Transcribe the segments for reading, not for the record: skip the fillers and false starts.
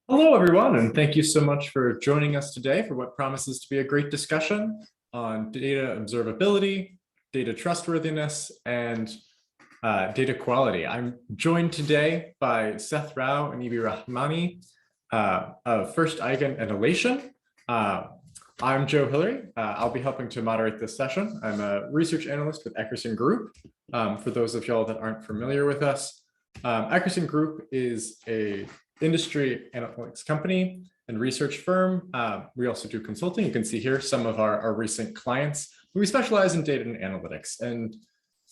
Hello, everyone, and thank you so much for joining us today for what promises to be a great discussion on data observability, data trustworthiness, and data quality. I'm joined today by Seth Rao and Ibi Rahmani of FirstEigen and Alation. I'm Joe Hillary. I'll be helping to moderate this session. I'm a research analyst with Eckerson Group. For those of y'all that aren't familiar with us, Eckerson Group is a industry analytics company and research firm. We also do consulting. You can see here some of our recent clients. We specialize in data and analytics. And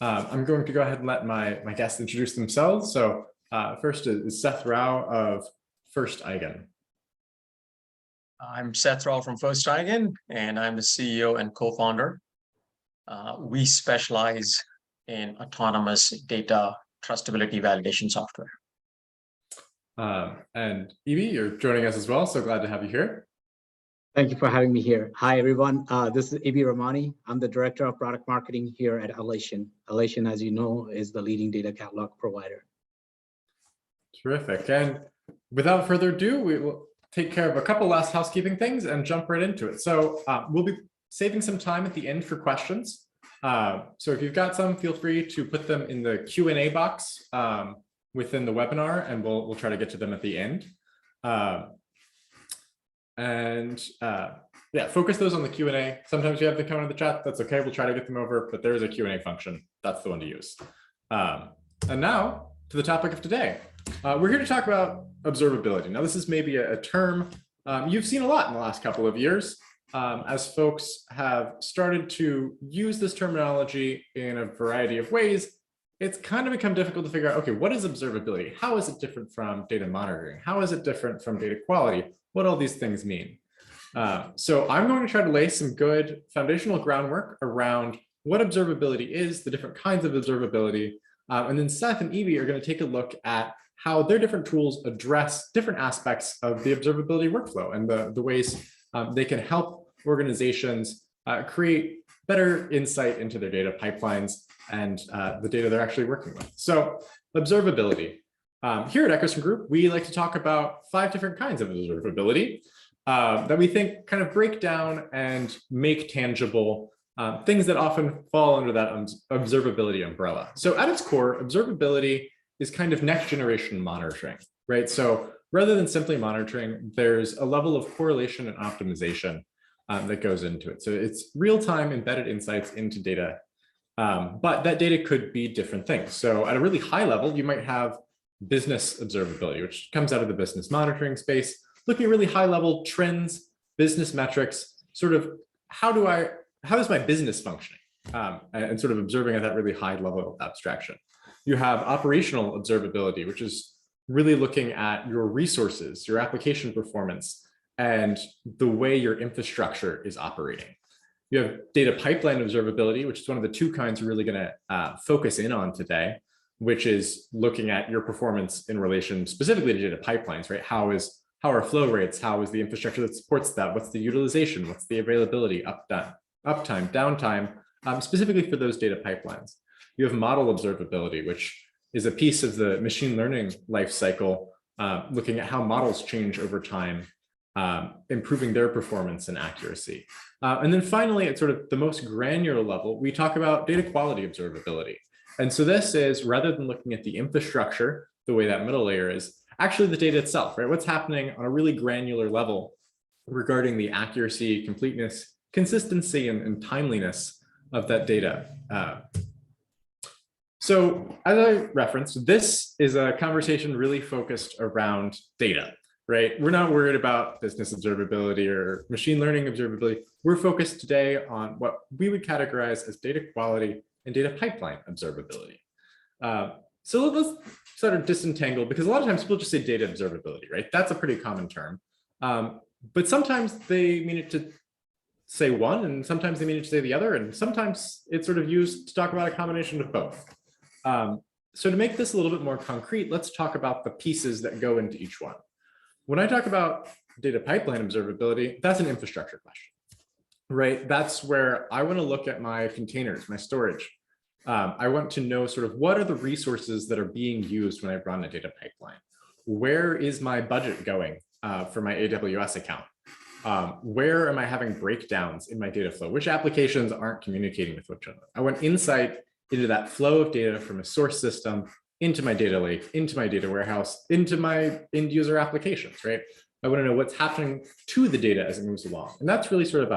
I'm going to go ahead and let my guests introduce themselves. So first is Seth Rao of FirstEigen. I'm Seth Rao from FirstEigen, and I'm the CEO and co-founder. We specialize in autonomous data trustability validation software. And Ibi, you're joining us as well, so glad to have you here. Thank you for having me here. Hi, everyone. This is Ibi Rahmani. I'm the Director of Product Marketing here at Alation. Alation, as you know, is the leading data catalog provider. Terrific. And without further ado, we will take care of a couple last housekeeping things and jump right into it. So we'll be saving some time at the end for questions. So if you've got some, feel free to put them in the Q&A box within the webinar, and we'll try to get to them at the end. Yeah, focus those on the Q&A. Sometimes you have them come in the chat. That's okay. We'll try to get them over, but there is a Q&A function. That's the one to use. And now to the topic of today. We're here to talk about observability. Now, this is maybe a term you've seen a lot in the last couple of years as folks have started to use this terminology in a variety of ways. It's kind of become difficult to figure out, okay, what is observability? How is it different from data monitoring? How is it different from data quality? What all these things mean? So I'm going to try to lay some good foundational groundwork around what observability is, the different kinds of observability, and then Seth and Ibi are going to take a look at how their different tools address different aspects of the observability workflow and the ways they can help organizations create better insight into their data pipelines and the data they're actually working with. So observability. Here at Eckerson Group, we like to talk about 5 different kinds of observability that we think kind of break down and make tangible things that often fall under that observability umbrella. So at its core, observability is kind of next generation monitoring, right? So rather than simply monitoring, there's a level of correlation and optimization that goes into it. So it's real-time embedded insights into data, but that data could be different things. So at a really high level, you might have business observability, which comes out of the business monitoring space, looking at really high level trends, business metrics, sort of how is my business functioning? And sort of observing at that really high level of abstraction. You have operational observability, which is really looking at your resources, your application performance, and the way your infrastructure is operating. You have data pipeline observability, which is one of the 2 kinds we're really going to focus in on today, which is looking at your performance in relation specifically to data pipelines, right? How are flow rates? How is the infrastructure that supports that? What's the utilization? What's the availability, uptime, downtime, specifically for those data pipelines? You have model observability, which is a piece of the machine learning life cycle, looking at how models change over time, improving their performance and accuracy. And then finally, at sort of the most granular level, we talk about data quality observability. And so this is, rather than looking at the infrastructure, the way that middle layer is, actually the data itself, right? What's happening on a really granular level regarding the accuracy, completeness, consistency, and timeliness of that data. So as I referenced, this is a conversation really focused around data, right? We're not worried about business observability or machine learning observability. We're focused today on what we would categorize as data quality and data pipeline observability. So let's sort of disentangle, because a lot of times people just say data observability, right? That's a pretty common term. But sometimes they mean it to say one, and sometimes they mean it to say the other, and sometimes it's sort of used to talk about a combination of both. So to make this a little bit more concrete, let's talk about the pieces that go into each one. When I talk about data pipeline observability, that's an infrastructure question, right? That's where I want to look at my containers, my storage, I want to know sort of what are the resources that are being used when I run a data pipeline. Where is my budget going for my AWS account? Where am I having breakdowns in my data flow? Which applications aren't communicating with each other? I want insight into that flow of data from a source system into my data lake, into my data warehouse, into my end user applications, right? I want to know what's happening to the data as it moves along. And that's really sort of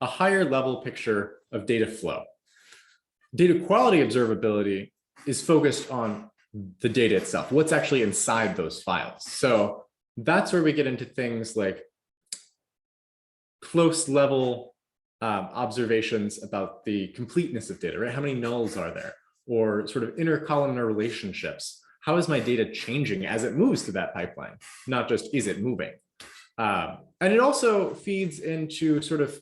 a higher level picture of data flow. Data quality observability is focused on the data itself, what's actually inside those files. So that's where we get into things like close level observations about the completeness of data, right? How many nulls are there? Or sort of intercolumnar relationships. How is my data changing as it moves through that pipeline? Not just, is it moving? And it also feeds into sort of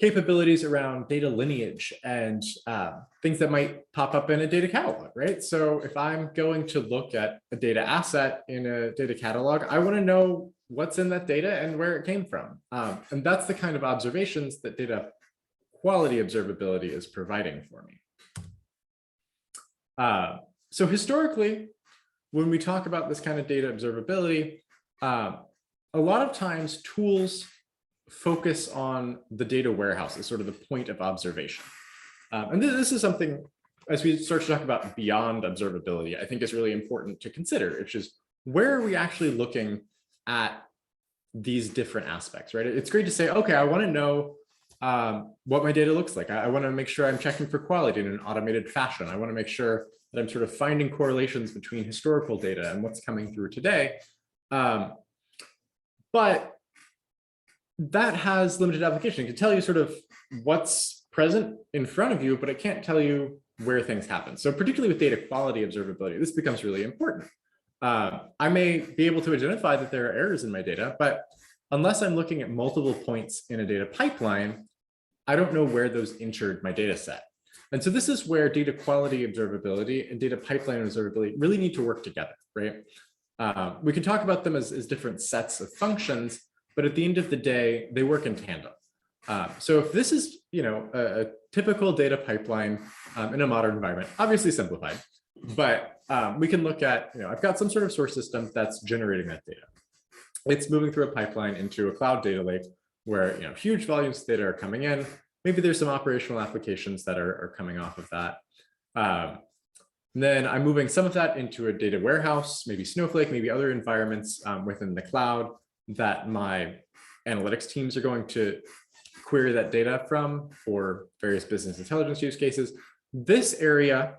capabilities around data lineage and things that might pop up in a data catalog, right? So if I'm going to look at a data asset in a data catalog, I want to know what's in that data and where it came from. And that's the kind of observations that data quality observability is providing for me. So historically, when we talk about this kind of data observability, a lot of times tools focus on the data warehouse as sort of the point of observation. And this is something, as we start to talk about beyond observability, I think is really important to consider, which is where are we actually looking at these different aspects, right? It's great to say, okay, I want to know what my data looks like. I want to make sure I'm checking for quality in an automated fashion. I want to make sure that I'm sort of finding correlations between historical data and what's coming through today. But that has limited application. It can tell you sort of what's present in front of you, but it can't tell you where things happen. So particularly with data quality observability, this becomes really important. I may be able to identify that there are errors in my data, but unless I'm looking at multiple points in a data pipeline, I don't know where those entered my data set. And so this is where data quality observability and data pipeline observability really need to work together, right? We can talk about them as different sets of functions, but at the end of the day, they work in tandem. So if this is, a typical data pipeline in a modern environment, obviously simplified, but we can look at, I've got some sort of source system that's generating that data. It's moving through a pipeline into a cloud data lake where, huge volumes of data are coming in. Maybe there's some operational applications that are coming off of that. Then I'm moving some of that into a data warehouse, maybe Snowflake, maybe other environments within the cloud that my analytics teams are going to query that data from for various business intelligence use cases. This area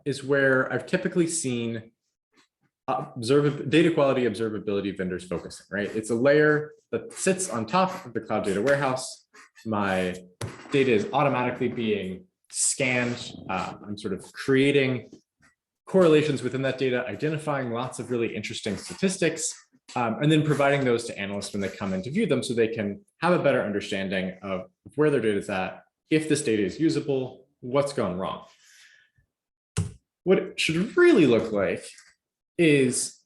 is where I've typically seen data quality observability vendors focusing, right? It's a layer that sits on top of the cloud data warehouse. My data is automatically being scanned. I'm sort of creating correlations within that data, identifying lots of really interesting statistics, and then providing those to analysts when they come in to view them so they can have a better understanding of where their data is at, if this data is usable, what's gone wrong. What it should really look like is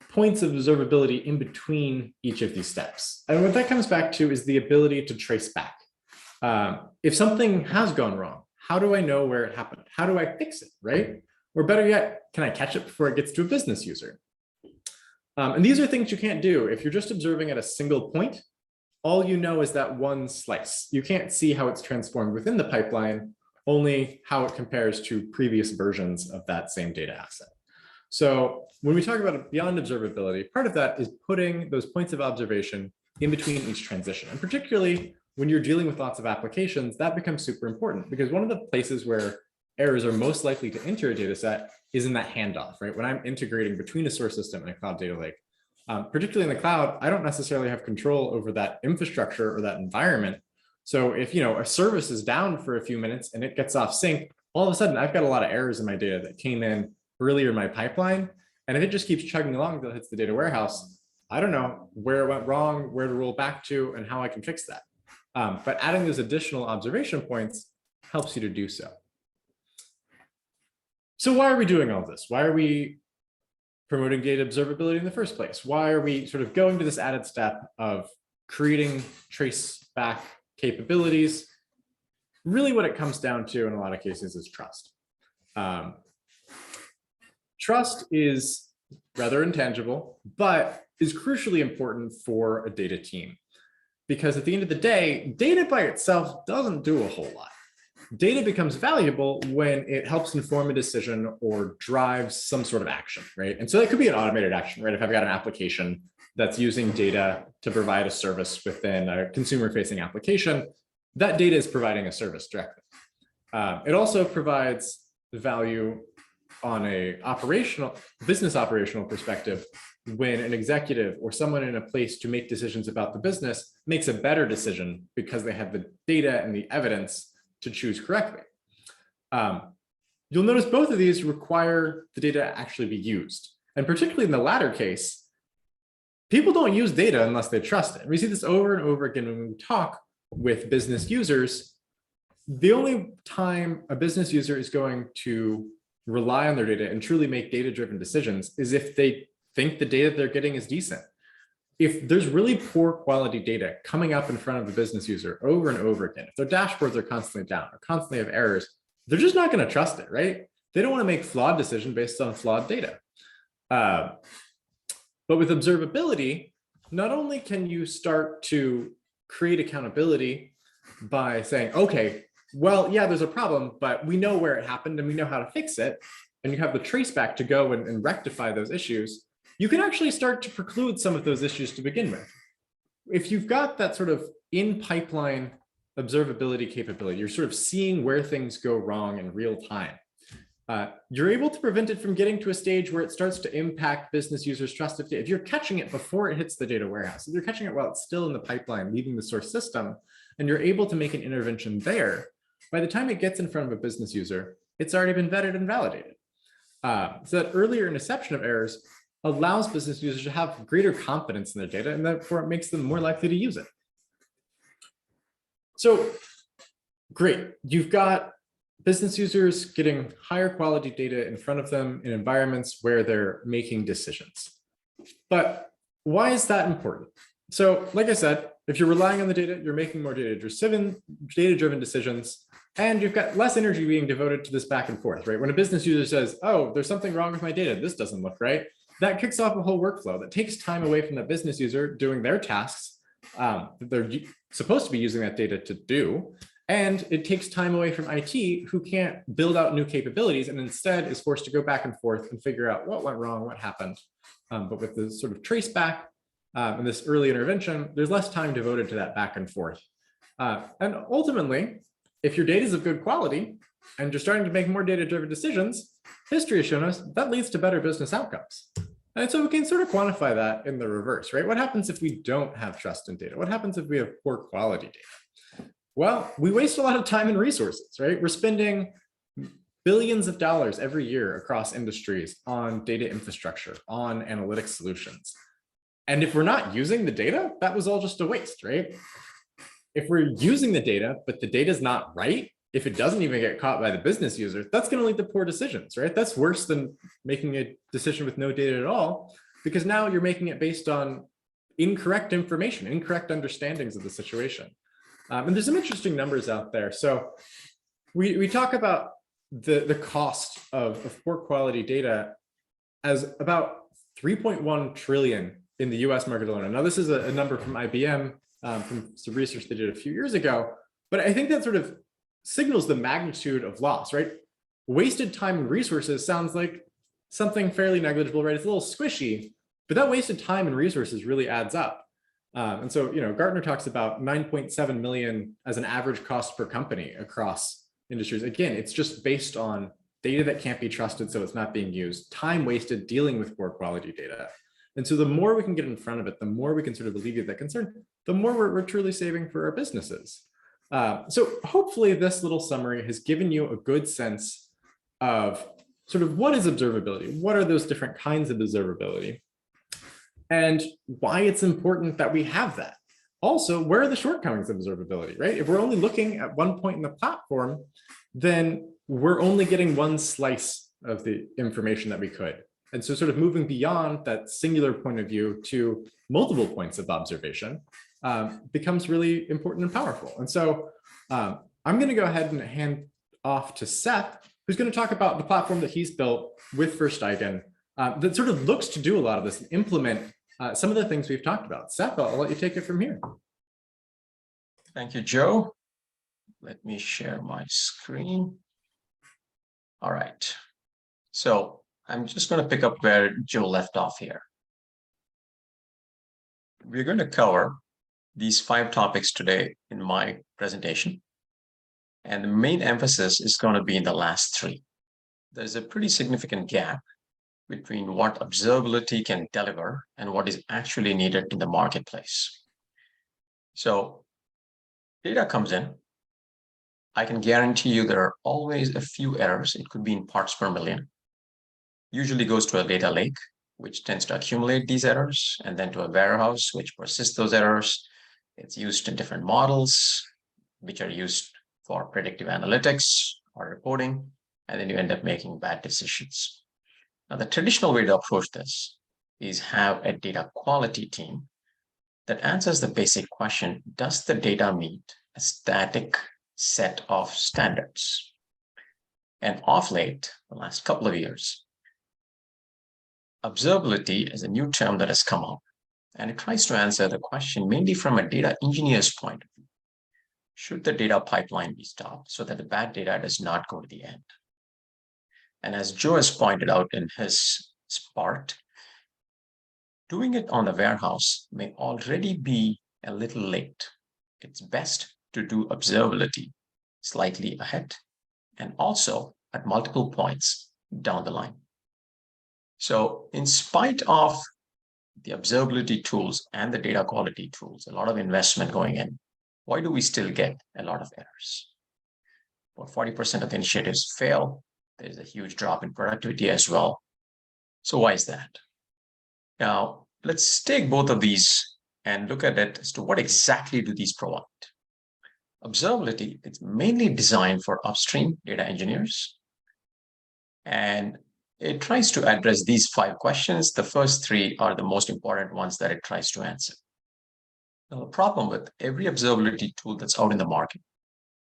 points of observability in between each of these steps. And what that comes back to is the ability to trace back. If something has gone wrong, how do I know where it happened? How do I fix it, right? Or better yet, can I catch it before it gets to a business user? And these are things you can't do. If you're just observing at a single point, all you know is that one slice. You can't see how it's transformed within the pipeline, only how it compares to previous versions of that same data asset. So when we talk about beyond observability, part of that is putting those points of observation in between each transition. And particularly when you're dealing with lots of applications, that becomes super important because one of the places where errors are most likely to enter a data set is in that handoff, right? When I'm integrating between a source system and a cloud data lake, particularly in the cloud, I don't necessarily have control over that infrastructure or that environment. So if a service is down for a few minutes and it gets off sync, all of a sudden I've got a lot of errors in my data that came in earlier in my pipeline. And if it just keeps chugging along until it hits the data warehouse, I don't know where it went wrong, where to roll back to, and how I can fix that. But adding those additional observation points helps you to do so. So why are we doing all this? Why are we promoting data observability in the first place? Why are we sort of going to this added step of creating trace back capabilities really what it comes down to in a lot of cases is trust. Trust is rather intangible, but is crucially important for a data team. Because at the end of the day, data by itself doesn't do a whole lot. Data becomes valuable when it helps inform a decision or drives some sort of action, right? And so that could be an automated action, right? If I've got an application that's using data to provide a service within a consumer-facing application, that data is providing a service directly. It also provides value on a business operational perspective when an executive or someone in a place to make decisions about the business makes a better decision because they have the data and the evidence to choose correctly. You'll notice both of these require the data to actually be used. And particularly in the latter case, people don't use data unless they trust it. And we see this over and over again when we talk with business users. The only time a business user is going to rely on their data and truly make data-driven decisions is if they think the data they're getting is decent. If there's really poor quality data coming up in front of the business user over and over again, if their dashboards are constantly down or constantly have errors, they're just not going to trust it, right? They don't want to make flawed decisions based on flawed data. But with observability, not only can you start to create accountability by saying, okay, well, yeah, there's a problem, but we know where it happened and we know how to fix it, and you have the traceback to go and rectify those issues, you can actually start to preclude some of those issues to begin with. If you've got that sort of in-pipeline observability capability, you're sort of seeing where things go wrong in real time. You're able to prevent it from getting to a stage where it starts to impact business users' trust. If you're catching it before it hits the data warehouse, if you're catching it while it's still in the pipeline, leaving the source system, and you're able to make an intervention there, by the time it gets in front of a business user, it's already been vetted and validated. So that earlier interception of errors allows business users to have greater confidence in their data, and therefore it makes them more likely to use it. So great, you've got business users getting higher quality data in front of them in environments where they're making decisions. But why is that important? So like I said, if you're relying on the data, you're making more data-driven decisions, and you've got less energy being devoted to this back and forth, right? When a business user says, oh, there's something wrong with my data, this doesn't look right, that kicks off a whole workflow that takes time away from the business user doing their tasks that they're supposed to be using that data to do. And it takes time away from IT, who can't build out new capabilities and instead is forced to go back and forth and figure out what went wrong, what happened. But with the sort of trace back and this early intervention, there's less time devoted to that back and forth. And ultimately, if your data is of good quality and you're starting to make more data-driven decisions, history has shown us that leads to better business outcomes. And so we can sort of quantify that in the reverse, right? What happens if we don't have trust in data? What happens if we have poor quality data? Well, we waste a lot of time and resources, right? We're spending billions of dollars every year across industries on data infrastructure, on analytics solutions. And if we're not using the data, that was all just a waste, right? If we're using the data, but the data is not right, if it doesn't even get caught by the business user, that's going to lead to poor decisions, right? That's worse than making a decision with no data at all, because now you're making it based on incorrect information, incorrect understandings of the situation. And there's some interesting numbers out there. So we talk about the cost of poor quality data as about 3.1 trillion in the US market alone. Now, this is a number from IBM, from some research they did a few years ago, but I think that sort of signals the magnitude of loss, right? Wasted time and resources sounds like something fairly negligible, right? It's a little squishy, but that wasted time and resources really adds up. And so, Gartner talks about 9.7 million as an average cost per company across industries. Again, it's just based on data that can't be trusted, so it's not being used, time wasted dealing with poor quality data. And so the more we can get in front of it, the more we can sort of alleviate that concern, the more we're truly saving for our businesses. So hopefully this little summary has given you a good sense of sort of what is observability, what are those different kinds of observability, and why it's important that we have that. Also, where are the shortcomings of observability, right? If we're only looking at one point in the platform, then we're only getting one slice of the information that we could. And so sort of moving beyond that singular point of view to multiple points of observation becomes really important and powerful. And so I'm going to go ahead and hand off to Seth, who's going to talk about the platform that he's built with FirstEigen that sort of looks to do a lot of this and implement some of the things we've talked about. Seth, I'll let you take it from here. Thank you, Joe. Let me share my screen. All right. So I'm just going to pick up where Joe left off here. We're going to cover these 5 topics today in my presentation. And the main emphasis is going to be in the last 3. There's a pretty significant gap between what observability can deliver and what is actually needed in the marketplace. So data comes in. I can guarantee you there are always a few errors. It could be in parts per million. Usually goes to a data lake, which tends to accumulate these errors, and then to a warehouse, which persists those errors. It's used in different models, which are used for predictive analytics or reporting, and then you end up making bad decisions. Now, the traditional way to approach this is have a data quality team that answers the basic question, does the data meet a static set of standards? And of late, the last couple of years, observability is a new term that has come up, and it tries to answer the question mainly from a data engineer's point of view. Should the data pipeline be stopped so that the bad data does not go to the end? And as Joe has pointed out in his part, doing it on the warehouse may already be a little late. It's best to do observability slightly ahead and also at multiple points down the line. So in spite of the observability tools and the data quality tools, a lot of investment going in, why do we still get a lot of errors? About 40% of the initiatives fail. There's a huge drop in productivity as well. So why is that? Now, let's take both of these and look at it as to what exactly do these provide. Observability, it's mainly designed for upstream data engineers. And it tries to address these 5 questions. The first 3 are the most important ones that it tries to answer. Now, the problem with every observability tool that's out in the market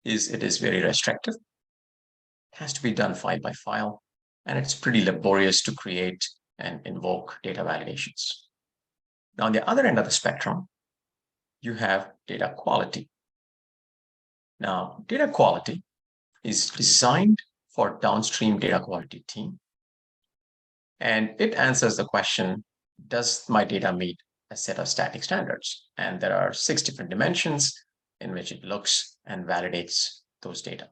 is it is very restrictive. It has to be done file by file, and it's pretty laborious to create and invoke data validations. Now, on the other end of the spectrum, you have data quality. Now, data quality is designed for downstream data quality team. And it answers the question, does my data meet a set of static standards? And there are 6 different dimensions in which it looks and validates those data.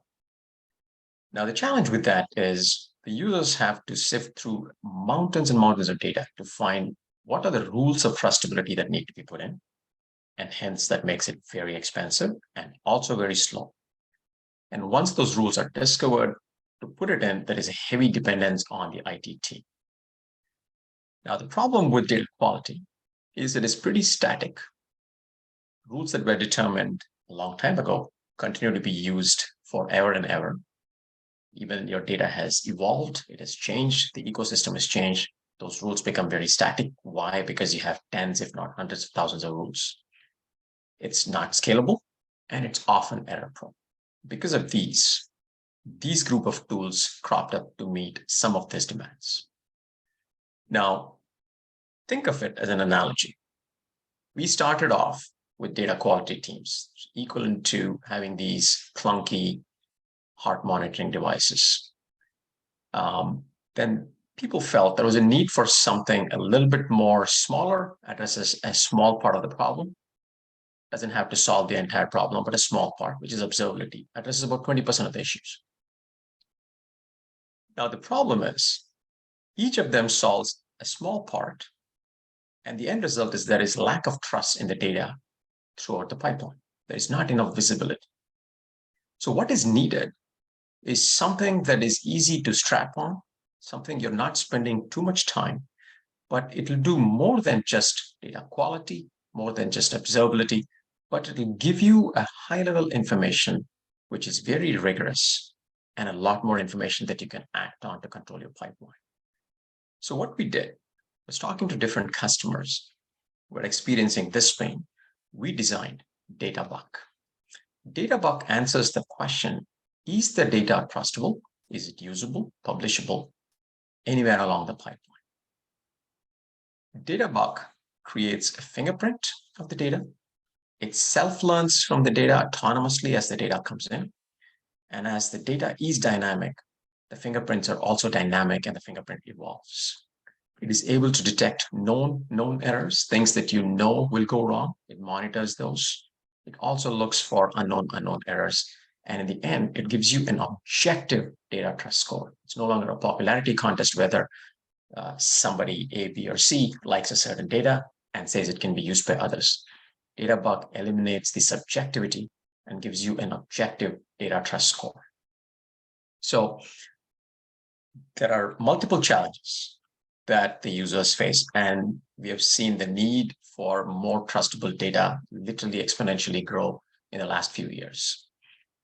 Now, the challenge with that is the users have to sift through mountains and mountains of data to find what are the rules of trustability that need to be put in. And hence that makes it very expensive and also very slow. And once those rules are discovered, to put it in, there is a heavy dependence on the IT team. Now, the problem with data quality is it is pretty static. Rules that were determined a long time ago continue to be used forever and ever. Even your data has evolved, it has changed, the ecosystem has changed. Those rules become very static. Why? Because you have tens, if not hundreds of thousands of rules. It's not scalable, and it's often error prone. Because of these group of tools cropped up to meet some of these demands. Now, think of it as an analogy. We started off with data quality teams, equivalent to having these clunky heart monitoring devices. Then people felt there was a need for something a little bit more smaller, addresses a small part of the problem, doesn't have to solve the entire problem, but a small part, which is observability, addresses about 20% of the issues. Now, the problem is each of them solves a small part, and the end result is there is lack of trust in the data throughout the pipeline. There is not enough visibility. So what is needed is something that is easy to strap on, something you're not spending too much time, but it will do more than just data quality, more than just observability, but it will give you a high-level information, which is very rigorous, and a lot more information that you can act on to control your pipeline. So what we did was talking to different customers who were experiencing this pain. We designed DataBuck. DataBuck answers the question, is the data trustable? Is it usable, publishable, anywhere along the pipeline? DataBuck creates a fingerprint of the data. It self-learns from the data autonomously as the data comes in. And as the data is dynamic, the fingerprints are also dynamic and the fingerprint evolves. It is able to detect known errors, things that you know will go wrong. It monitors those. It also looks for unknown errors. And in the end, it gives you an objective data trust score. It's no longer a popularity contest whether somebody A, B, or C likes a certain data and says it can be used by others. DataBuck eliminates the subjectivity and gives you an objective data trust score. So there are multiple challenges that the users face, and we have seen the need for more trustable data literally exponentially grow in the last few years.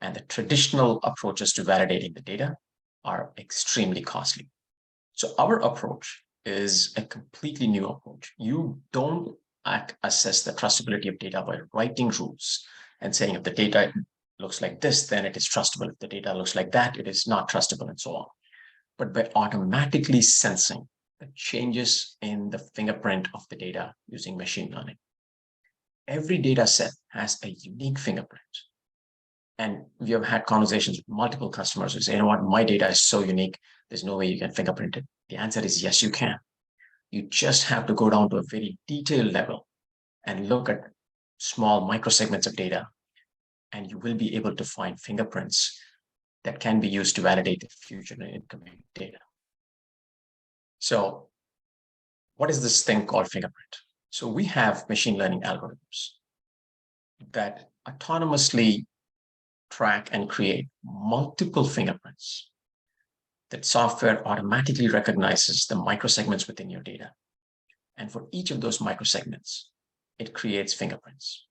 And the traditional approaches to validating the data are extremely costly. So our approach is a completely new approach. You don't assess the trustability of data by writing rules and saying if the data looks like this, then it is trustable. If the data looks like that, it is not trustable, and so on. But by automatically sensing the changes in the fingerprint of the data using machine learning. Every data set has a unique fingerprint. And we have had conversations with multiple customers who say, you know what, my data is so unique, there's no way you can fingerprint it. The answer is yes, you can. You just have to go down to a very detailed level and look at small microsegments of data, and you will be able to find fingerprints that can be used to validate the future and incoming data. So what is this thing called fingerprint? So we have machine learning algorithms that autonomously track and create multiple fingerprints. That software automatically recognizes the microsegments within your data. And for each of those microsegments, it creates fingerprints.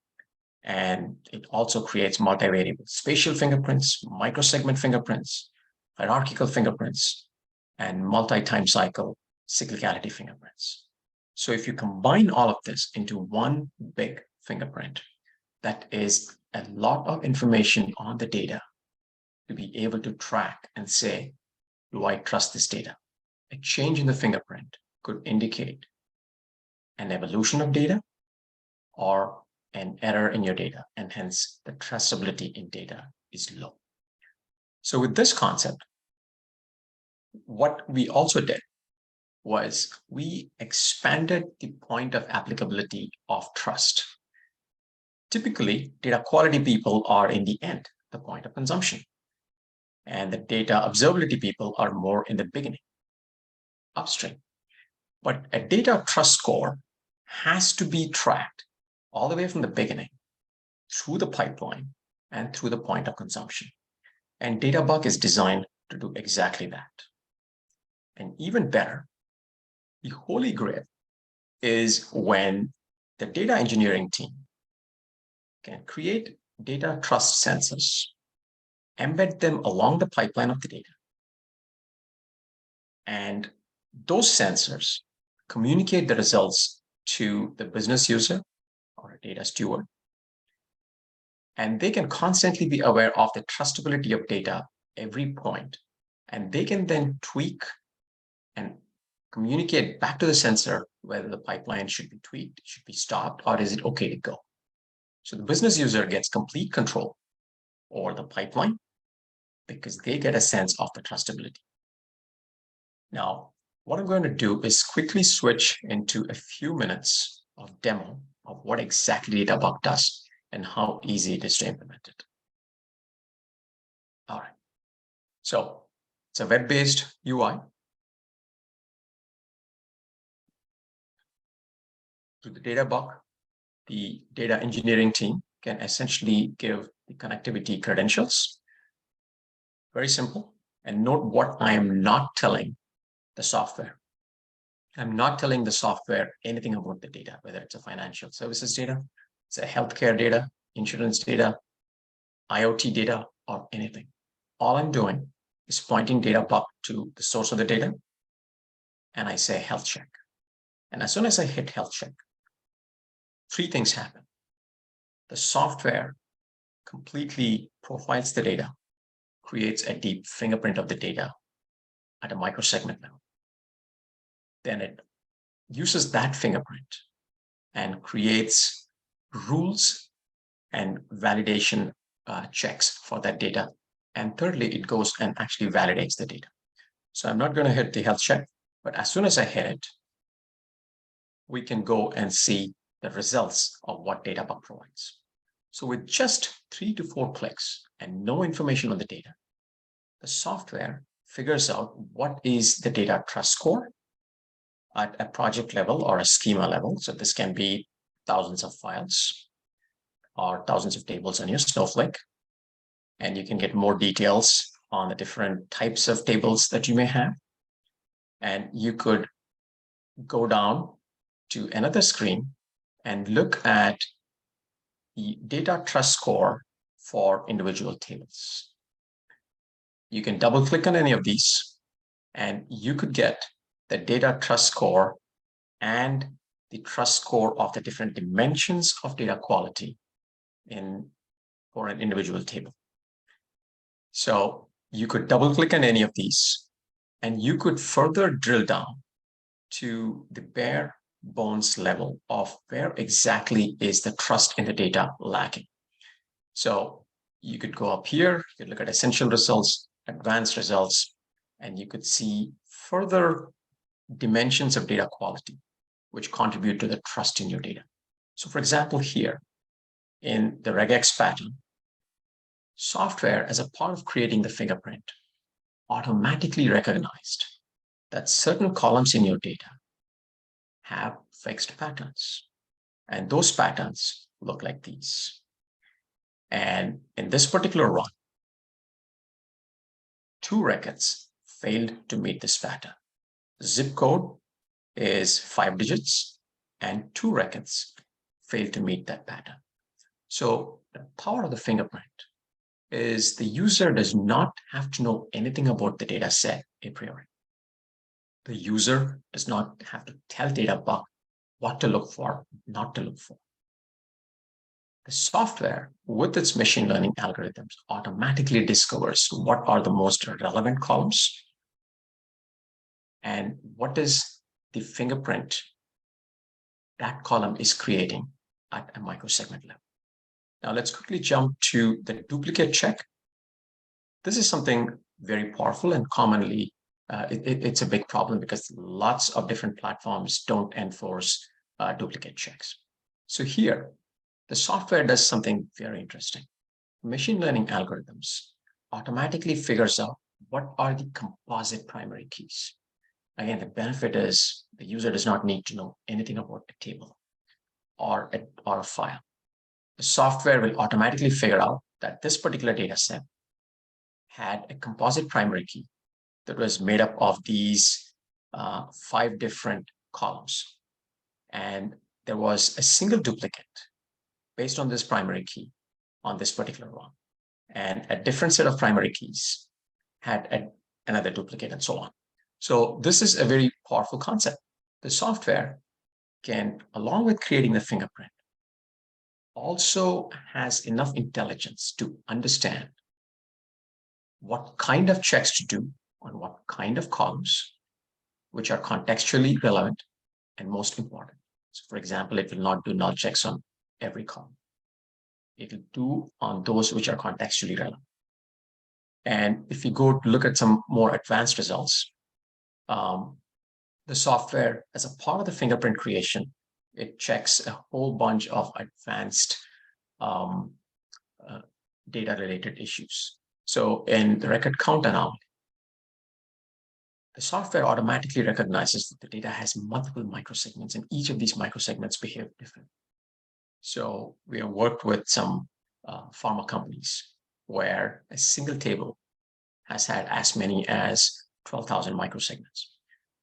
And it also creates multivariable spatial fingerprints, microsegment fingerprints, hierarchical fingerprints, and multi-time cycle cyclicality fingerprints. So if you combine all of this into one big fingerprint, that is a lot of information on the data to be able to track and say, do I trust this data? A change in the fingerprint could indicate an evolution of data or an error in your data, and hence the trustability in data is low. So with this concept, what we also did was we expanded the point of applicability of trust. Typically, data quality people are in the end, the point of consumption. And the data observability people are more in the beginning, upstream. But a data trust score has to be tracked all the way from the beginning, through the pipeline, and through the point of consumption. And DataBuck is designed to do exactly that. And even better, the holy grail is when the data engineering team can create data trust sensors, embed them along the pipeline of the data. And those sensors communicate the results to the business user or a data steward. And they can constantly be aware of the trustability of data every point. And they can then tweak and communicate back to the sensor whether the pipeline should be tweaked, should be stopped, or is it okay to go. So the business user gets complete control over the pipeline because they get a sense of the trustability. Now, what I'm going to do is quickly switch into a few minutes of demo of what exactly DataBuck does and how easy it is to implement it. All right. So it's a web-based UI. To the DataBuck, the data engineering team can essentially give the connectivity credentials. Very simple. And note what I am not telling the software. I'm not telling the software anything about the data, whether it's a financial services data, it's a healthcare data, insurance data, IoT data, or anything. All I'm doing is pointing DataBuck to the source of the data, and I say health check. And as soon as I hit health check, three things happen. The software completely profiles the data, creates a deep fingerprint of the data at a microsegment level. Then it uses that fingerprint and creates rules and validation checks for that data. And thirdly, it goes and actually validates the data. So I'm not going to hit the health check, but as soon as I hit it, we can go and see the results of what DataBuck provides. So with just 3 to 4 clicks and no information on the data, the software figures out what is the data trust score at a project level or a schema level. So this can be thousands of files or thousands of tables on your Snowflake. And you can get more details on the different types of tables that you may have. And you could go down to another screen and look at the data trust score for individual tables. You can double click on any of these and you could get the data trust score and the trust score of the different dimensions of data quality for an individual table. So you could double click on any of these and you could further drill down to the bare bones level of where exactly is the trust in the data lacking. So you could go up here, you could look at essential results, advanced results, and you could see further dimensions of data quality, which contribute to the trust in your data. So for example, here in the regex pattern, software, as a part of creating the fingerprint, automatically recognized that certain columns in your data have fixed patterns. And those patterns look like these. And in this particular run, 2 records failed to meet this pattern. The zip code is 5 digits and 2 records failed to meet that pattern. So the power of the fingerprint is the user does not have to know anything about the data set a priori. The user does not have to tell DataBuck what to look for, not to look for. The software, with its machine learning algorithms, automatically discovers what are the most relevant columns and what is the fingerprint that column is creating at a microsegment level. Now let's quickly jump to the duplicate check. This is something very powerful and commonly it's a big problem because lots of different platforms don't enforce duplicate checks. So here, the software does something very interesting. Machine learning algorithms automatically figures out what are the composite primary keys. Again, the benefit is the user does not need to know anything about a table or a file. The software will automatically figure out that this particular data set had a composite primary key that was made up of these 5 different columns. And there was a single duplicate based on this primary key on this particular one. And a different set of primary keys had another duplicate and so on. So this is a very powerful concept. The software can, along with creating the fingerprint, also has enough intelligence to understand what kind of checks to do on what kind of columns, which are contextually relevant and most important. So for example, it will not do null checks on every column. It will do on those which are contextually relevant. And if you go to look at some more advanced results, the software, as a part of the fingerprint creation, it checks a whole bunch of advanced data-related issues. So in the record count anomaly, the software automatically recognizes that the data has multiple microsegments, and each of these microsegments behave differently. So we have worked with some pharma companies where a single table has had as many as 12,000 microsegments.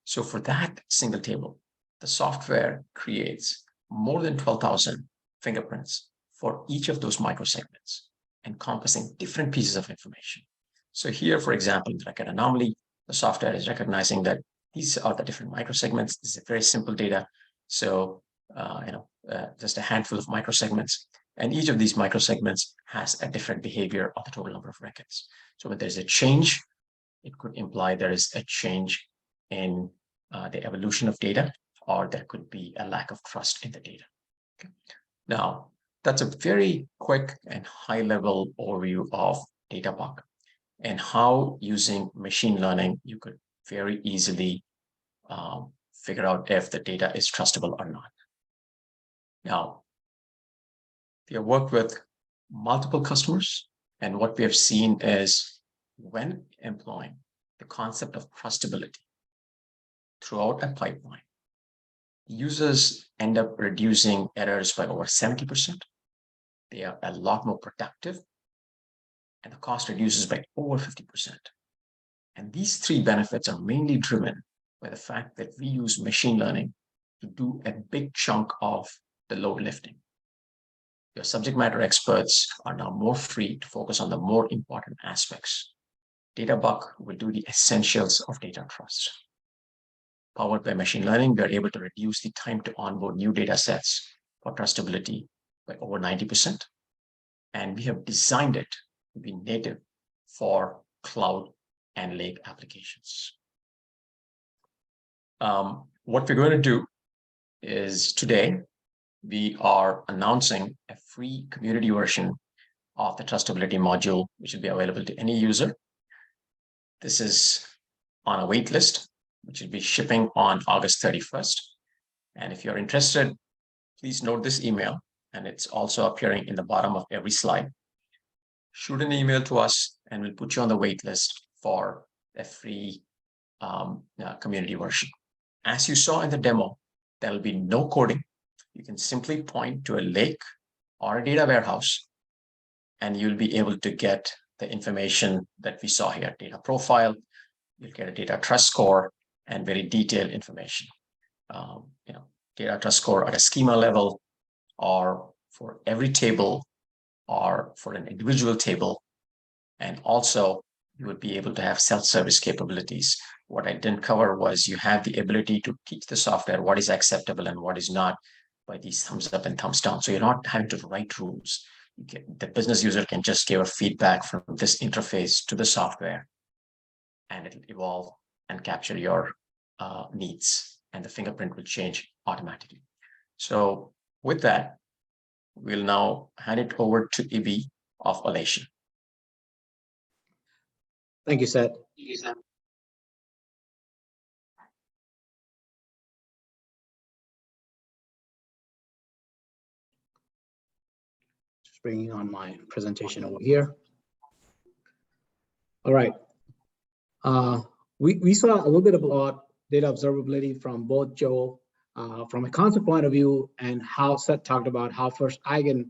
So for that single table, the software creates more than 12,000 fingerprints for each of those microsegments, encompassing different pieces of information. So here, for example, in the record anomaly, the software is recognizing that these are the different microsegments. This is a very simple data. So, just a handful of microsegments. And each of these microsegments has a different behavior of the total number of records. So when there's a change, it could imply there is a change in the evolution of data, or there could be a lack of trust in the data. Okay. Now, that's a very quick and high-level overview of DataBuck and how using machine learning, you could very easily figure out if the data is trustable or not. Now, we have worked with multiple customers, and what we have seen is when employing the concept of trustability throughout a pipeline, users end up reducing errors by over 70%. They are a lot more productive, and the cost reduces by over 50%. And these three benefits are mainly driven by the fact that we use machine learning to do a big chunk of the load lifting. Your subject matter experts are now more free to focus on the more important aspects. DataBuck will do the essentials of data trust. Powered by machine learning, we are able to reduce the time to onboard new data sets for trustability by over 90%. And we have designed it to be native for cloud and lake applications. What we're going to do is today, we are announcing a free community version of the Trustability module, which will be available to any user. This is on a wait list, which will be shipping on August 31st. And if you're interested, please note this email, and it's also appearing in the bottom of every slide. Shoot an email to us, and we'll put you on the wait list for a free community version. As you saw in the demo, there will be no coding. You can simply point to a lake or a data warehouse, and you'll be able to get the information that we saw here, data profile, you'll get a data trust score, and very detailed information. Data trust score at a schema level, or for every table, or for an individual table. And also, you would be able to have self-service capabilities. What I didn't cover was you have the ability to teach the software what is acceptable and what is not by these thumbs up and thumbs down. So you're not having to write rules. The business user can just give a feedback from this interface to the software, and it'll evolve and capture your needs, and the fingerprint will change automatically. So with that, we'll now hand it over to Ibi of Alation. Thank you, Seth. Just bringing on my presentation over here. All right. We saw a little bit about data observability from both Joe, from a concept point of view, and how Seth talked about how FirstEigen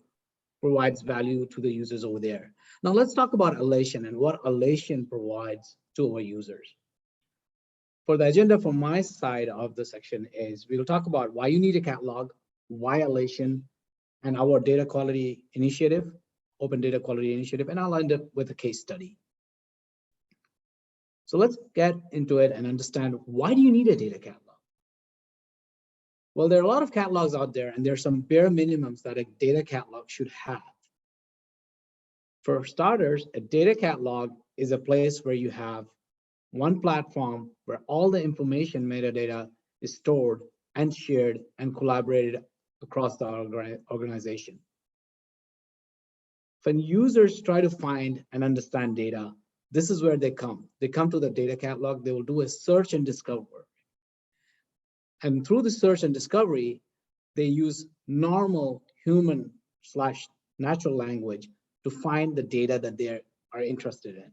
provides value to the users over there. Now let's talk about Alation and what Alation provides to our users. For the agenda from my side of the section is we'll talk about why you need a catalog, why Alation, and our data quality initiative, open data quality initiative, and I'll end up with a case study. So let's get into it and understand, why do you need a data catalog? Well, there are a lot of catalogs out there, and there are some bare minimums that a data catalog should have. For starters, a data catalog is a place where you have one platform where all the information metadata is stored and shared and collaborated across the organization. When users try to find and understand data, this is where they come. They come to the data catalog, they will do a search and discover. And through the search and discovery, they use normal human/natural language to find the data that they are interested in.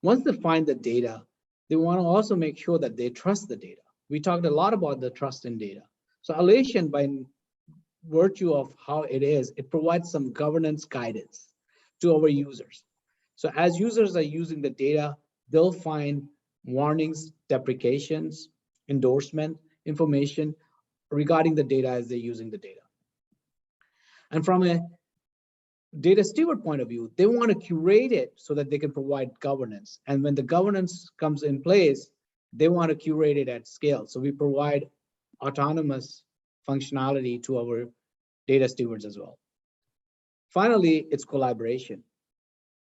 Once they find the data, they want to also make sure that they trust the data. We talked a lot about the trust in data. So Alation, by virtue of how it is, it provides some governance guidance to our users. So as users are using the data, they'll find warnings, deprecations, endorsement information regarding the data as they're using the data. And from a data steward point of view, they want to curate it so that they can provide governance. And when the governance comes in place, they want to curate it at scale. So we provide autonomous functionality to our data stewards as well. Finally, it's collaboration.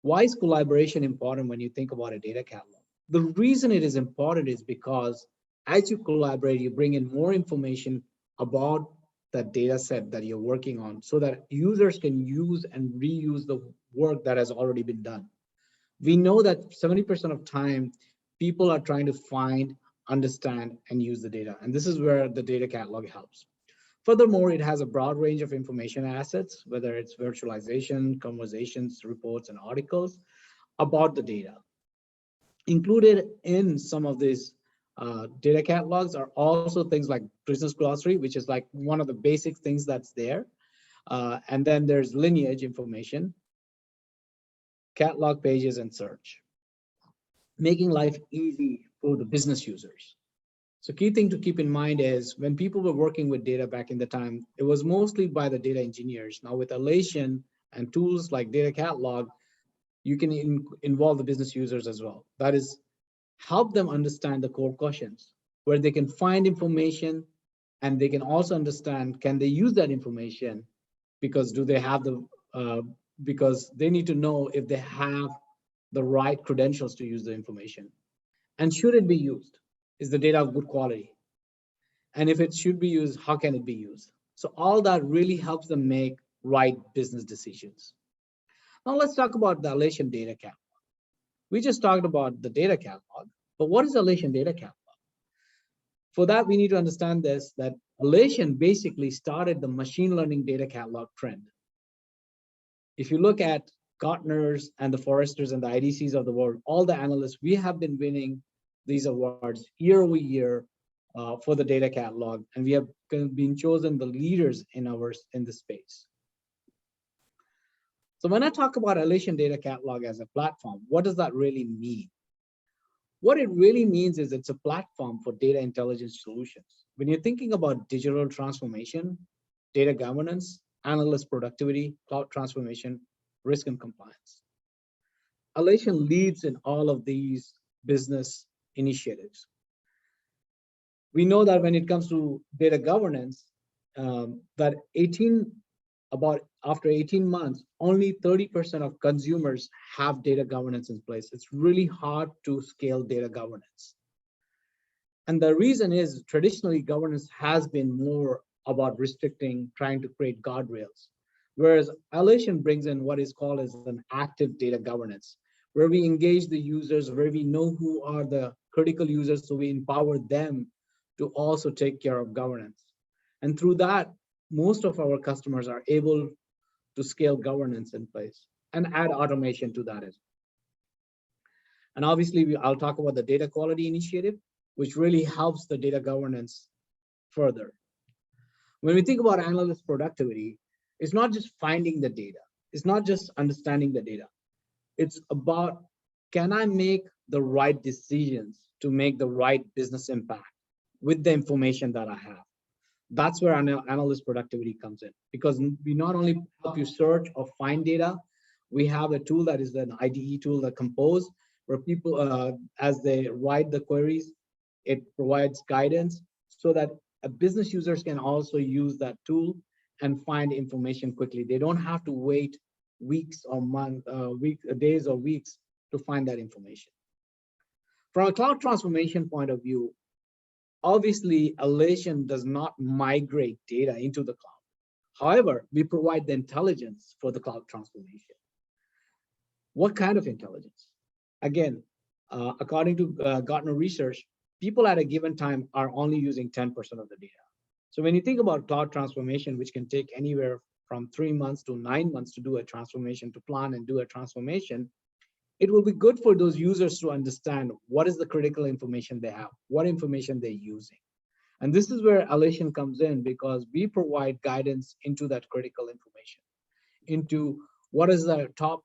Why is collaboration important when you think about a data catalog? The reason it is important is because as you collaborate, you bring in more information about that data set that you're working on so that users can use and reuse the work that has already been done. We know that 70% of time, people are trying to find, understand, and use the data. And this is where the data catalog helps. Furthermore, it has a broad range of information assets, whether it's virtualization, conversations, reports, and articles about the data. Included in some of these data catalogs are also things like business glossary, which is like one of the basic things that's there. And then there's lineage information, catalog pages, and search, making life easy for the business users. So key thing to keep in mind is when people were working with data back in the time, it was mostly by the data engineers. Now with Alation and tools like data catalog, you can involve the business users as well. That is, help them understand the core questions where they can find information, and they can also understand, can they use that information? Because do they have because they need to know if they have the right credentials to use the information. And should it be used? Is the data of good quality? And if it should be used, how can it be used? So all that really helps them make right business decisions. Now let's talk about the Alation data catalog. We just talked about the data catalog, but what is Alation data catalog? For that, we need to understand this, that Alation basically started the machine learning data catalog trend. If you look at Gartner's and the Forresters and the IDCs of the world, all the analysts, we have been winning these awards year over year for the data catalog, and we have been chosen the leaders in the space. So when I talk about Alation data catalog as a platform, what does that really mean? What it really means is it's a platform for data intelligence solutions. When you're thinking about digital transformation, data governance, analyst productivity, cloud transformation, risk and compliance, Alation leads in all of these business initiatives. We know that when it comes to data governance, that after 18 months, only 30% of consumers have data governance in place. It's really hard to scale data governance. And the reason is traditionally governance has been more about restricting, trying to create guardrails. Whereas Alation brings in what is called as an active data governance, where we engage the users, where we know who are the critical users, so we empower them to also take care of governance. And through that, most of our customers are able to scale governance in place and add automation to that as well. And obviously, I'll talk about the data quality initiative, which really helps the data governance further. When we think about analyst productivity, it's not just finding the data. It's not just understanding the data. It's about, can I make the right decisions to make the right business impact with the information that I have? That's where analyst productivity comes in, because we not only help you search or find data, we have a tool that is an IDE tool, that Compose, where people, as they write the queries, it provides guidance so that business users can also use that tool and find information quickly. They don't have to wait weeks or days or weeks to find that information. From a cloud transformation point of view, obviously, Alation does not migrate data into the cloud. However, we provide the intelligence for the cloud transformation. What kind of intelligence? Again, according to Gartner research, people at a given time are only using 10% of the data. So when you think about cloud transformation, which can take anywhere from 3 months to 9 months to do a transformation, to plan and do a transformation, it will be good for those users to understand what is the critical information they have, what information they're using. And this is where Alation comes in, because we provide guidance into that critical information, into what is the top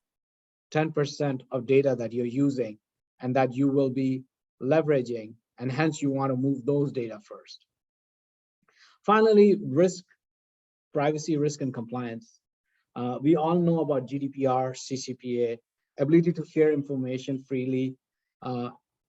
10% of data that you're using and that you will be leveraging, and hence you want to move those data first. Finally, risk, privacy, risk, and compliance. We all know about GDPR, CCPA. Ability to share information freely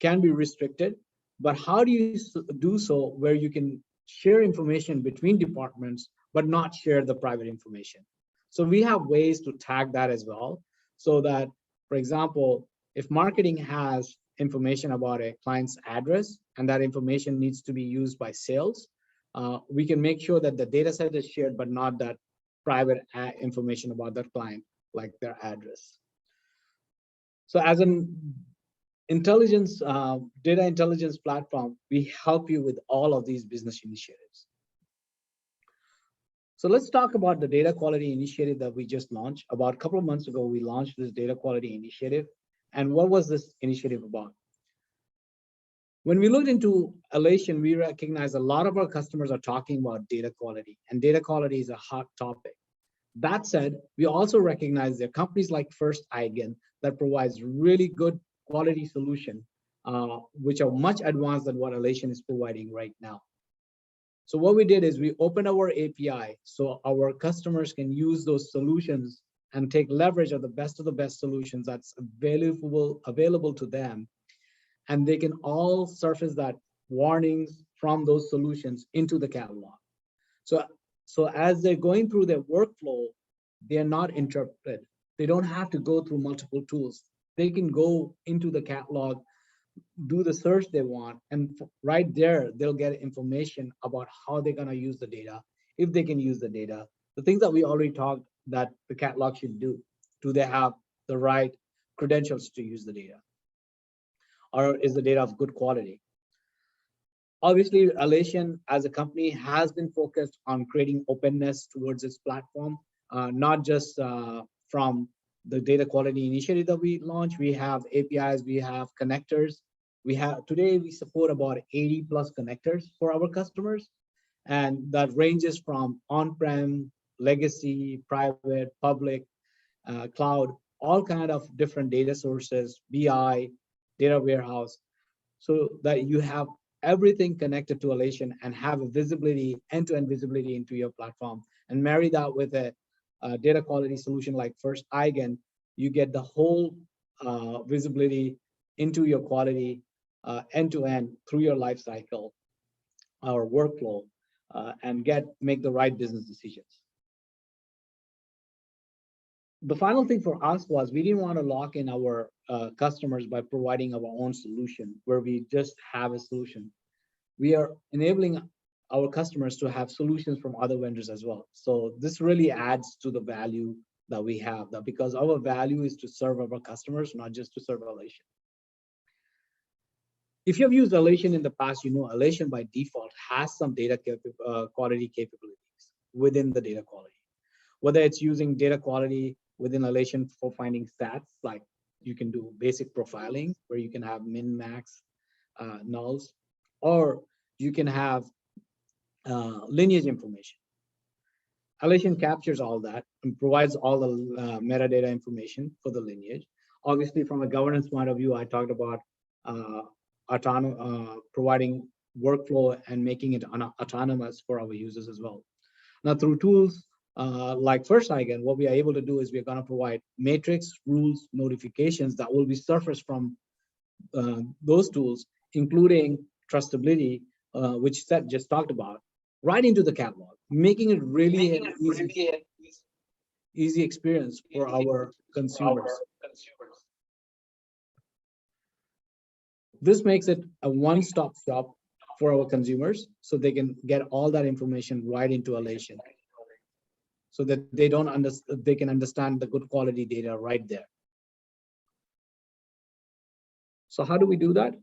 can be restricted, but how do you do so where you can share information between departments, but not share the private information? So we have ways to tag that as well, so that, for example, if marketing has information about a client's address and that information needs to be used by sales, we can make sure that the data set is shared, but not that private information about that client, like their address. So as an intelligence, data intelligence platform, we help you with all of these business initiatives. So let's talk about the data quality initiative that we just launched. About a couple of months ago, we launched this data quality initiative. And what was this initiative about? When we looked into Alation, we recognize a lot of our customers are talking about data quality, and data quality is a hot topic. That said, we also recognize there are companies like FirstEigen that provides really good quality solution, which are much advanced than what Alation is providing right now. So what we did is we opened our API so our customers can use those solutions and take leverage of the best solutions that's available to them. And they can all surface that warnings from those solutions into the catalog. So as they're going through their workflow, they're not interrupted. They don't have to go through multiple tools. They can go into the catalog, do the search they want, and right there, they'll get information about how they're gonna use the data, if they can use the data, the things that we already talked that the catalog should do. Do they have the right credentials to use the data? Or is the data of good quality? Obviously, Alation as a company has been focused on creating openness towards its platform, not just from the data quality initiative that we launched. We have APIs, we have connectors. Today we support about 80 plus connectors for our customers. And that ranges from on-prem, legacy, private, public, cloud, all kind of different data sources, BI, data warehouse, so that you have everything connected to Alation and have a visibility, end-to-end visibility into your platform, and marry that with a data quality solution like FirstEigen. You get the whole visibility into your quality end-to-end through your life cycle or workflow, and make the right business decisions. The final thing for us was we didn't want to lock in our customers by providing our own solution where we just have a solution. We are enabling our customers to have solutions from other vendors as well. So this really adds to the value that we have, that because our value is to serve our customers, not just to serve Alation. If you have used Alation in the past, you know Alation by default has some data quality capabilities within the data quality. Whether it's using data quality within Alation for finding stats, like you can do basic profiling where you can have min, max, nulls, or you can have lineage information. Alation captures all that and provides all the metadata information for the lineage. Obviously, from a governance point of view, I talked about providing workflow and making it autonomous for our users as well. Now, through tools like FirstEigen, what we are able to do is we're going to provide matrix, rules, notifications that will be surfaced from those tools, including Trustability, which Seth just talked about, right into the catalog, making it really an easy experience for our consumers. This makes it a one-stop shop for our consumers, so they can get all that information right into Alation, so that they can understand the good quality data right there. So how do we do that?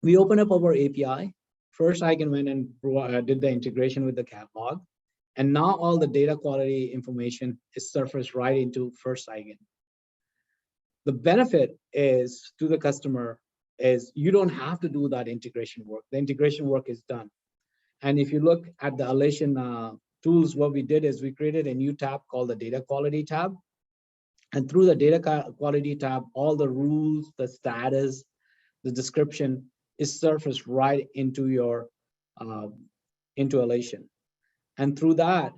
We open up our API. FirstEigen went and did the integration with the catalog, and now all the data quality information is surfaced right into FirstEigen. The benefit is to the customer is you don't have to do that integration work. The integration work is done. And if you look at the Alation tools, what we did is we created a new tab called the data quality tab. And through the data quality tab, all the rules, the status, the description is surfaced right into your into Alation. And through that,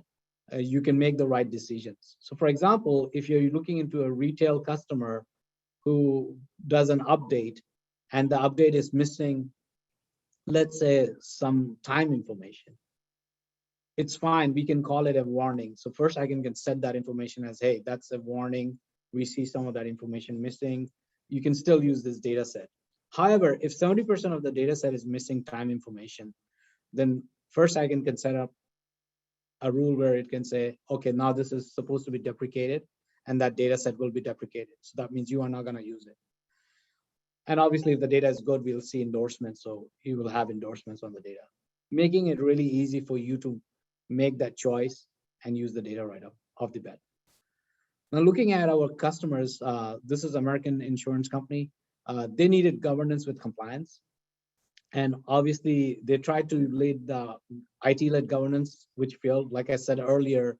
you can make the right decisions. So for example, if you're looking into a retail customer who does an update and the update is missing, let's say, some time information, it's fine. We can call it a warning. So FirstEigen can set that information as, hey, that's a warning. We see some of that information missing. You can still use this data set. However, if 70% of the data set is missing time information, then FirstEigen can set up a rule where it can say, okay, now this is supposed to be deprecated, and that data set will be deprecated. So that means you are not going to use it. And obviously, if the data is good, we'll see endorsements. So you will have endorsements on the data, making it really easy for you to make that choice and use the data right off the bat. Now, looking at our customers, this is American insurance company. They needed governance with compliance. And obviously, they tried to lead the IT-led governance, which failed. Like I said earlier,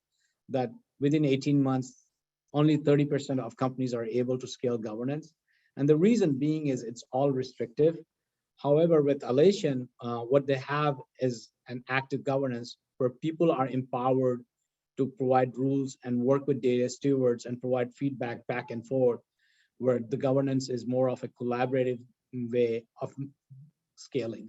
that within 18 months, only 30% of companies are able to scale governance. And the reason being is it's all restrictive. However, with Alation, what they have is an active governance where people are empowered to provide rules and work with data stewards and provide feedback back and forth, where the governance is more of a collaborative way of scaling.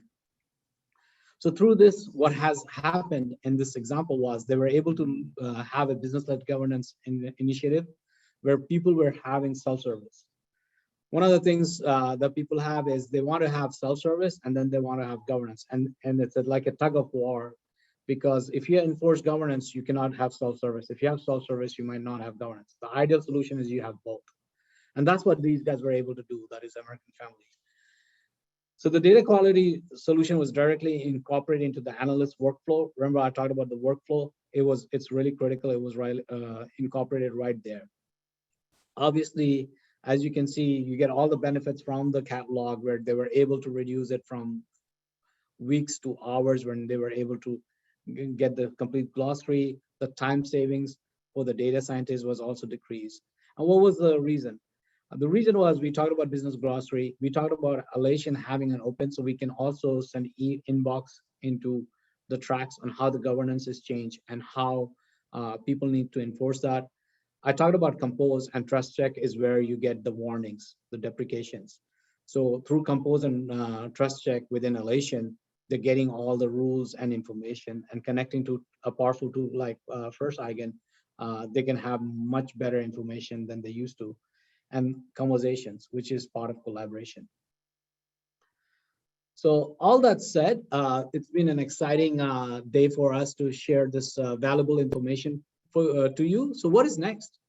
So through this, what has happened in this example was they were able to have a business-led governance initiative where people were having self-service. One of the things that people have is they want to have self-service and then they want to have governance. And it's like a tug of war, because if you enforce governance, you cannot have self-service. If you have self-service, you might not have governance. The ideal solution is you have both. And that's what these guys were able to do, that is American Family. So the data quality solution was directly incorporated into the analyst workflow. Remember, I talked about the workflow. It's really critical. It was incorporated right there. Obviously, as you can see, you get all the benefits from the catalog where they were able to reduce it from weeks to hours when they were able to get the complete glossary. The time savings for the data scientists was also decreased. And what was the reason? The reason was we talked about business glossary. We talked about Alation having an open, so we can also send inbox into the tracks on how the governance is changed and how people need to enforce that. I talked about Compose, and Trust Check is where you get the warnings, the deprecations. So through Compose and Trust Check within Alation, they're getting all the rules and information, and connecting to a powerful tool like FirstEigen, they can have much better information than they used to. And conversations, which is part of collaboration. So all that said, it's been an exciting day for us to share this valuable information to you. So what is next?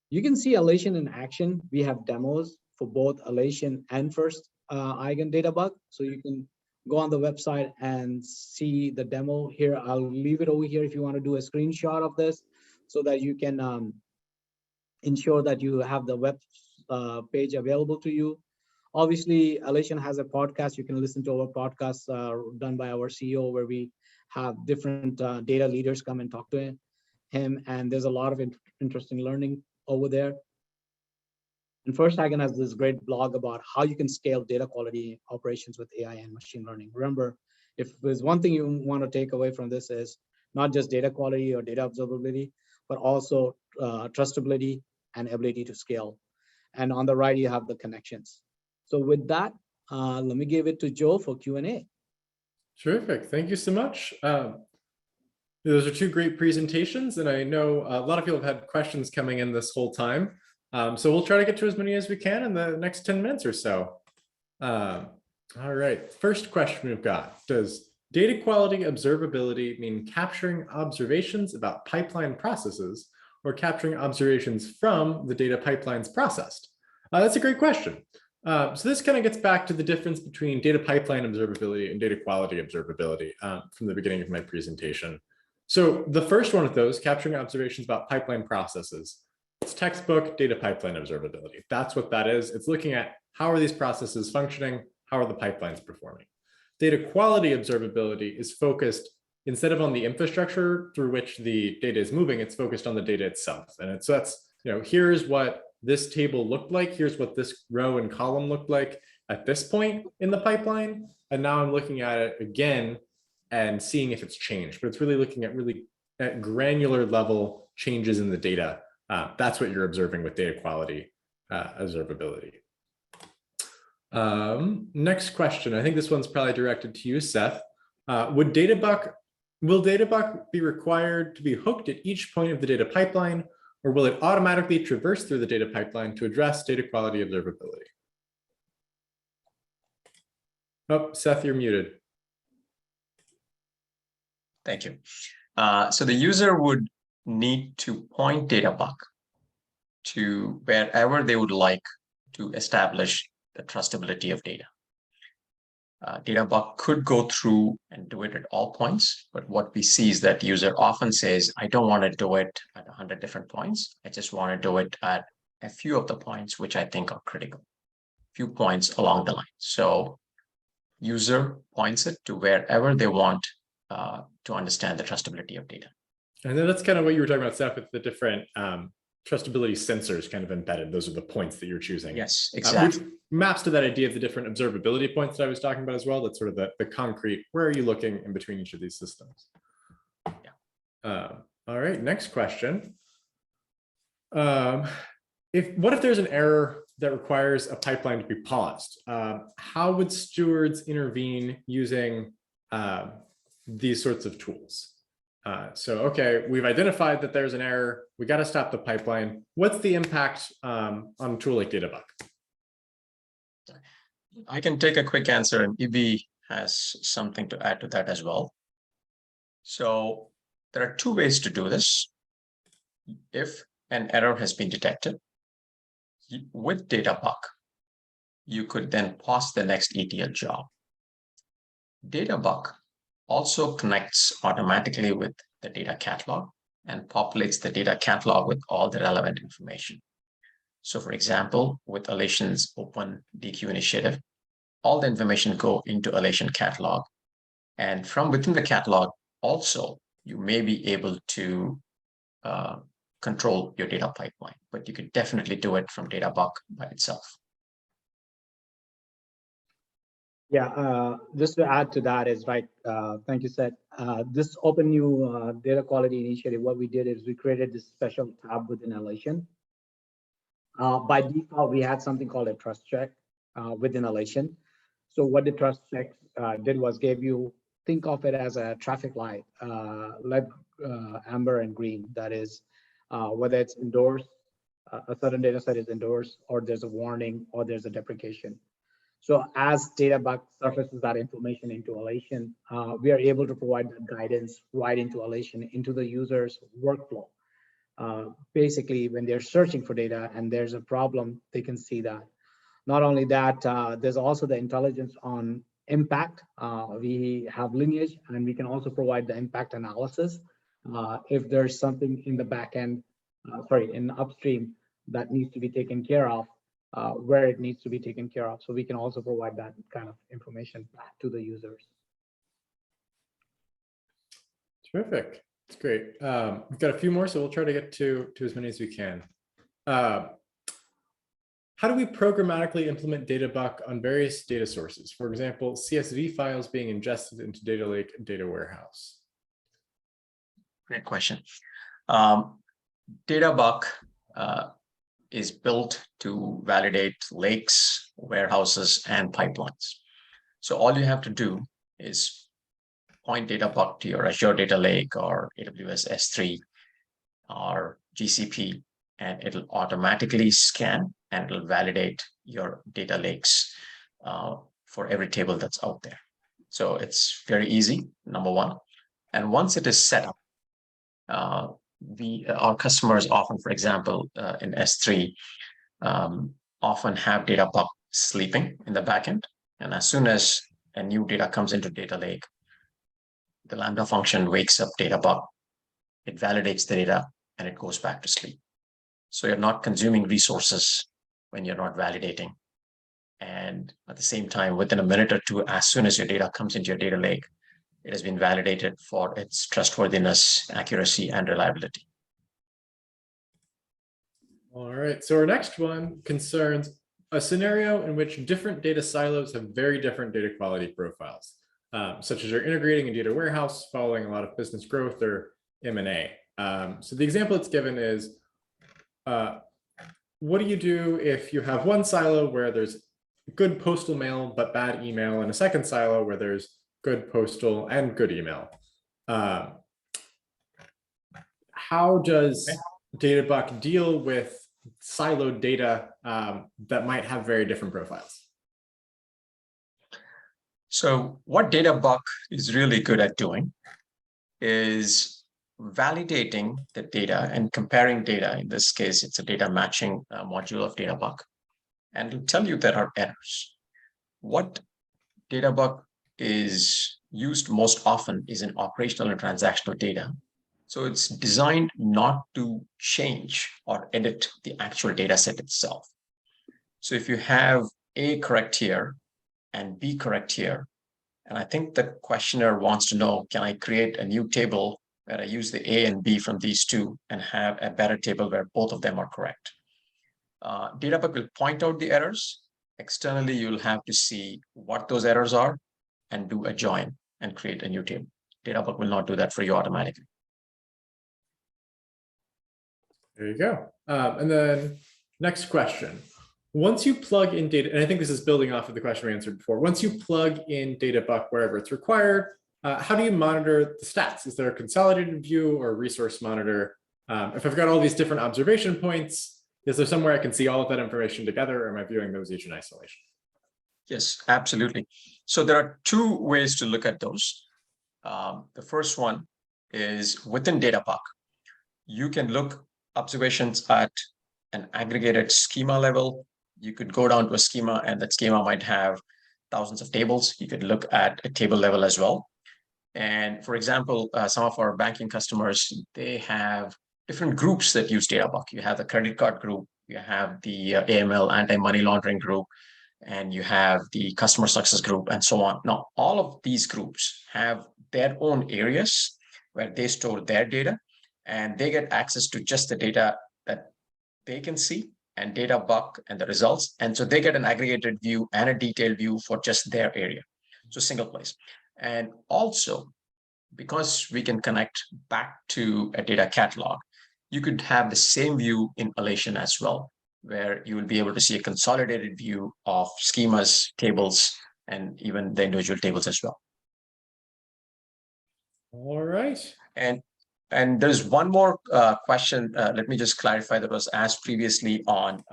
You can see Alation in action. We have demos for both Alation and FirstEigen DataBuck. So you can go on the website and see the demo here. I'll leave it over here if you want to do a screenshot of this so that you can ensure that you have the web page available to you. Obviously, Alation has a podcast. You can listen to our podcasts done by our CEO, where we have different data leaders come and talk to him. And there's a lot of interesting learning over there. And FirstEigen has this great blog about how you can scale data quality operations with AI and machine learning. Remember, if there's one thing you want to take away from this is not just data quality or data observability, but also trustability and ability to scale. And on the right, you have the connections. So with that, let me give it to Joe for Q&A. Terrific. Thank you so much. Those are two great presentations, and I know a lot of people have had questions coming in this whole time. So we'll try to get to as many as we can in the next 10 minutes or so. All right. First question we've got: does data quality observability mean capturing observations about pipeline processes, or capturing observations from the data pipelines processed? That's a great question. So this kind of gets back to the difference between data pipeline observability and data quality observability from the beginning of my presentation. So the first one of those, capturing observations about pipeline processes, it's textbook data pipeline observability. That's what that is. It's looking at how are these processes functioning, how are the pipelines performing. Data quality observability is focused, instead of on the infrastructure through which the data is moving, it's focused on the data itself. And so that's, here's what this table looked like. Here's what this row and column looked like at this point in the pipeline. And now I'm looking at it again and seeing if it's changed. But it's really looking at granular level changes in the data. That's what you're observing with data quality observability. Next question. I think this one's probably directed to you, Seth. Would DataBuck Will DataBuck be required to be hooked at each point of the data pipeline, or will it automatically traverse through the data pipeline to address data quality observability? Oh, Seth, you're muted. Thank you. So the user would need to point DataBuck to wherever they would like to establish the trustability of data. DataBuck could go through and do it at all points, but what we see is that user often says, I don't want to do it at 100 different points. I just want to do it at a few of the points which I think are critical, few points along the line. So user points it to wherever they want to understand the trustability of data. And then that's kind of what you were talking about, Seth, with the different trustability sensors kind of embedded. Those are the points that you're choosing. Yes, exactly. Which maps to that idea of the different observability points that I was talking about as well. That's sort of the concrete, where are you looking in between each of these systems? Yeah. All right, next question. What if there's an error that requires a pipeline to be paused? How would stewards intervene using these sorts of tools? So, okay, we've identified that there's an error. We got to stop the pipeline. What's the impact on a tool like DataBuck? I can take a quick answer, and EB has something to add to that as well. So there are two ways to do this. If an error has been detected with DataBuck, you could then pause the next ETL job. DataBuck also connects automatically with the data catalog and populates the data catalog with all the relevant information. So for example, with Alation's Open DQ initiative, all the information go into Alation catalog. And from within the catalog, also, you may be able to control your data pipeline, but you could definitely do it from DataBuck by itself. Yeah, just to add to that is right. Thank you, Seth. This open new data quality initiative, what we did is we created this special tab within Alation. By default, we had something called a trust check within Alation. So what the trust check did was think of it as a traffic light, red, amber, and green. That is, whether it's endorsed, a certain data set is endorsed, or there's a warning, or there's a deprecation. So as DataBuck surfaces that information into Alation, we are able to provide that guidance right into Alation, into the user's workflow. Basically, when they're searching for data and there's a problem, they can see that. Not only that, there's also the intelligence on impact. We have lineage, and we can also provide the impact analysis. If there's something in the back end, in upstream that needs to be taken care of, where it needs to be taken care of. So we can also provide that kind of information back to the users. Terrific. That's great. We've got a few more, so we'll try to get to as many as we can. How do we programmatically implement DataBuck on various data sources? For example, CSV files being ingested into Data Lake and Data Warehouse. Great question. DataBuck is built to validate lakes, warehouses, and pipelines. So all you have to do is point DataBuck to your Azure Data Lake or AWS S3 or GCP, and it'll automatically scan and it'll validate your data lakes for every table that's out there. So it's very easy, number one. And once it is set up, our customers often, for example, in S3, often have DataBuck sleeping in the backend. And as soon as a new data comes into Data Lake, the Lambda function wakes up DataBuck, it validates the data, and it goes back to sleep. So you're not consuming resources when you're not validating. And at the same time, within a minute or two, as soon as your data comes into your Data Lake, it has been validated for its trustworthiness, accuracy, and reliability. All right, so our next one concerns a scenario in which different data silos have very different data quality profiles, such as you're integrating a data warehouse following a lot of business growth or M&A. So the example it's given is, what do you do if you have one silo where there's good postal mail but bad email, and a second silo where there's good postal and good email? How does DataBuck deal with siloed data that might have very different profiles? So what DataBuck is really good at doing is validating the data and comparing data. In this case, it's a data matching module of DataBuck, and it'll tell you there are errors. What DataBuck is used most often is in operational and transactional data. So it's designed not to change or edit the actual data set itself. So if you have A correct here and B correct here, and I think the questioner wants to know, can I create a new table where I use the A and B from these two and have a better table where both of them are correct? DataBuck will point out the errors. Externally, you'll have to see what those errors are and do a join and create a new table. DataBuck will not do that for you automatically. There you go. And then next question. Once you plug in data, and I think this is building off of the question we answered before, once you plug in DataBuck wherever it's required, how do you monitor the stats? Is there a consolidated view or a resource monitor? If I've got all these different observation points, is there somewhere I can see all of that information together, or am I viewing those each in isolation? Yes, absolutely. So there are two ways to look at those. The first one is within DataBuck. You can look observations at an aggregated schema level. You could go down to a schema, and that schema might have thousands of tables. You could look at a table level as well. And for example, some of our banking customers, they have different groups that use DataBuck. You have the credit card group, you have the AML, anti-money laundering group, and you have the customer success group, and so on. Now, all of these groups have their own areas where they store their data, and they get access to just the data that they can see and DataBuck and the results. And so they get an aggregated view and a detailed view for just their area. So single place. And also, because we can connect back to a data catalog, you could have the same view in Alation as well, where you will be able to see a consolidated view of schemas, tables, and even the individual tables as well. All right. And there's one more question. Let me just clarify that was asked previously on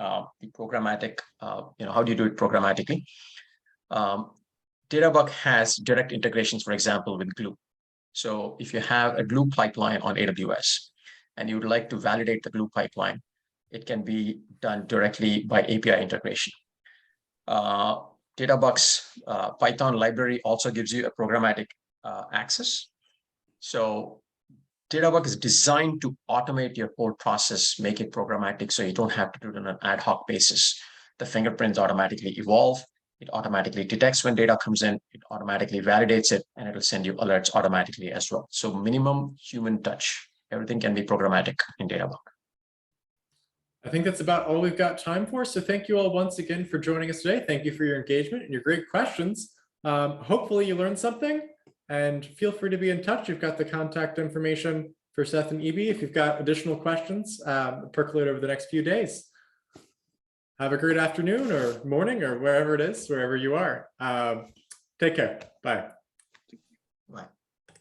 the programmatic, how do you do it programmatically? DataBuck has direct integrations, for example, with Glue. So if you have a Glue pipeline on AWS and you would like to validate the Glue pipeline, it can be done directly by API integration. DataBuck's Python library also gives you a programmatic access. So DataBuck is designed to automate your whole process, make it programmatic, so you don't have to do it on an ad hoc basis. The fingerprints automatically evolve. It automatically detects when data comes in. It automatically validates it, and it'll send you alerts automatically as well. So minimum human touch. Everything can be programmatic in DataBuck. I think that's about all we've got time for. So thank you all once again for joining us today. Thank you for your engagement and your great questions. Hopefully you learned something. And feel free to be in touch. You've got the contact information for Seth and EB if you've got additional questions, percolate over the next few days. Have a great afternoon or morning or wherever it is, wherever you are. Take care. Bye.